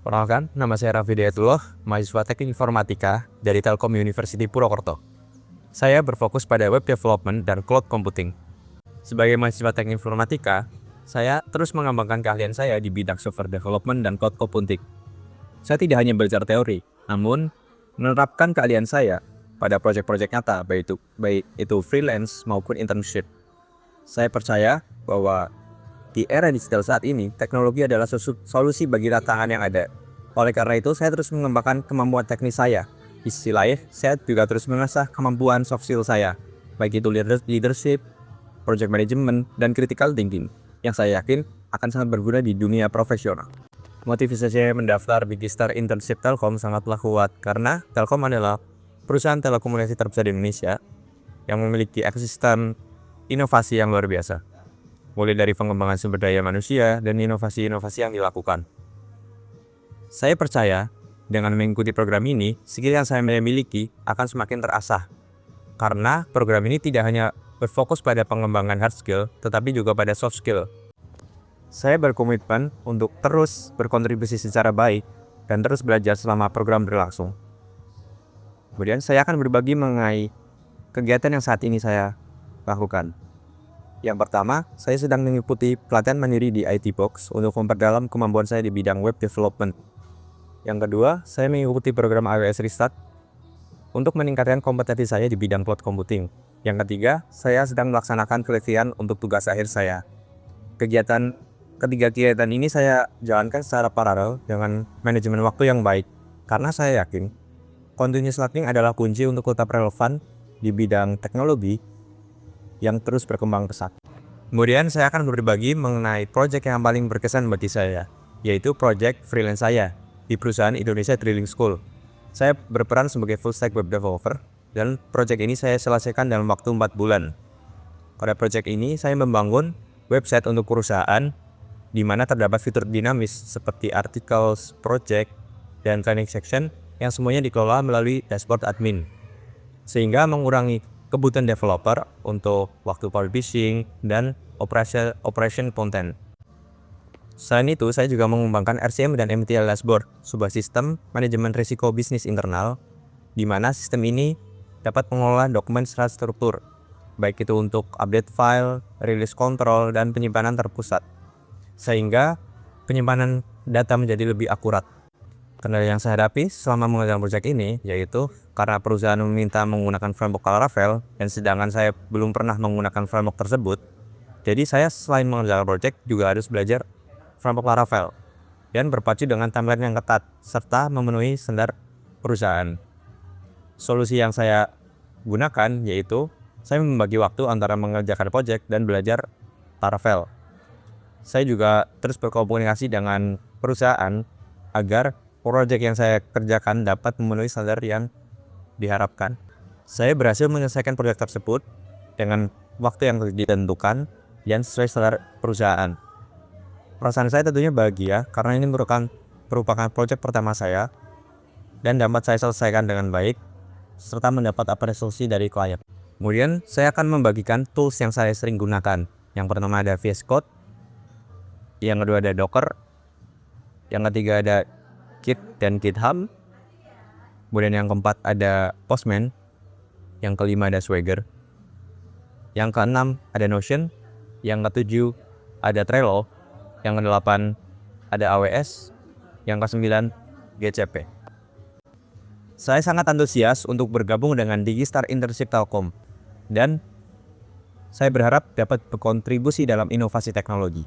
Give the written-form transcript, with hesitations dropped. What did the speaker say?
Perkenalkan, nama saya Raffi Dayatullah, mahasiswa Teknik Informatika dari Telkom University Purwokerto. Saya berfokus pada web development dan cloud computing. Sebagai mahasiswa Teknik Informatika, saya terus mengembangkan keahlian saya di bidang software development dan cloud computing. Saya tidak hanya belajar teori, namun menerapkan keahlian saya pada proyek-proyek nyata, baik itu freelance maupun internship. Saya percaya bahwa di era digital saat ini, teknologi adalah solusi bagi tantangan yang ada. Oleh karena itu, saya terus mengembangkan kemampuan teknis saya. Di sisi lain, saya juga terus mengasah kemampuan soft skill saya, baik itu leadership, project management, dan critical thinking, yang saya yakin akan sangat berguna di dunia profesional. Motivasi saya mendaftar Big Star Internship Telkom sangatlah kuat, karena Telkom adalah perusahaan telekomunikasi terbesar di Indonesia yang memiliki ekosistem inovasi yang luar biasa. Mulai dari pengembangan sumber daya manusia dan inovasi-inovasi yang dilakukan. Saya percaya, dengan mengikuti program ini, skill yang saya miliki akan semakin terasah. Karena program ini tidak hanya berfokus pada pengembangan hard skill, tetapi juga pada soft skill. Saya berkomitmen untuk terus berkontribusi secara baik dan terus belajar selama program berlangsung. Kemudian saya akan berbagi mengenai kegiatan yang saat ini saya lakukan. Yang pertama, saya sedang mengikuti pelatihan mandiri di IT Box untuk memperdalam kemampuan saya di bidang web development. Yang kedua, saya mengikuti program AWS Restart untuk meningkatkan kompetensi saya di bidang cloud computing. Yang ketiga, saya sedang melaksanakan penelitian untuk tugas akhir saya. Ketiga kegiatan ini saya jalankan secara paralel dengan manajemen waktu yang baik, karena saya yakin continuous learning adalah kunci untuk tetap relevan di bidang teknologi yang terus berkembang pesat. Kemudian saya akan berbagi mengenai proyek yang paling berkesan bagi saya, yaitu proyek freelance saya di perusahaan Indonesia Drilling School. Saya berperan sebagai full stack web developer dan proyek ini saya selesaikan dalam waktu 4 bulan. Pada proyek ini saya membangun website untuk perusahaan di mana terdapat fitur dinamis seperti articles, project, dan training section yang semuanya dikelola melalui dashboard admin, sehingga mengurangi kebutuhan developer untuk waktu publishing dan operation content. Selain itu, saya juga mengembangkan RCM dan MTL Dashboard, sebuah sistem manajemen risiko bisnis internal, di mana sistem ini dapat mengelola dokumen secara struktur, baik itu untuk update file, release control, dan penyimpanan terpusat, sehingga penyimpanan data menjadi lebih akurat. Kendala yang saya hadapi selama mengerjakan proyek ini yaitu karena perusahaan meminta menggunakan framework Laravel dan sedangkan saya belum pernah menggunakan framework tersebut. Jadi saya selain mengerjakan proyek juga harus belajar framework Laravel dan berpacu dengan timeline yang ketat serta memenuhi standar perusahaan. Solusi yang saya gunakan yaitu saya membagi waktu antara mengerjakan proyek dan belajar Laravel. Saya juga terus berkomunikasi dengan perusahaan agar proyek yang saya kerjakan dapat memenuhi standar yang diharapkan. Saya berhasil menyelesaikan proyek tersebut dengan waktu yang ditentukan dan sesuai standar perusahaan. Perasaan saya tentunya bahagia karena ini merupakan proyek pertama saya dan dapat saya selesaikan dengan baik serta mendapat apresiasi dari klien. Kemudian saya akan membagikan tools yang saya sering gunakan. Yang pertama ada VS Code, yang kedua ada Docker, yang ketiga ada Git dan GitHub, kemudian yang keempat ada Postman, yang kelima ada Swagger, yang keenam ada Notion, yang ketujuh ada Trello, yang kedelapan ada AWS, yang kesembilan GCP. Saya sangat antusias untuk bergabung dengan Digistar Internship Telkom dan saya berharap dapat berkontribusi dalam inovasi teknologi.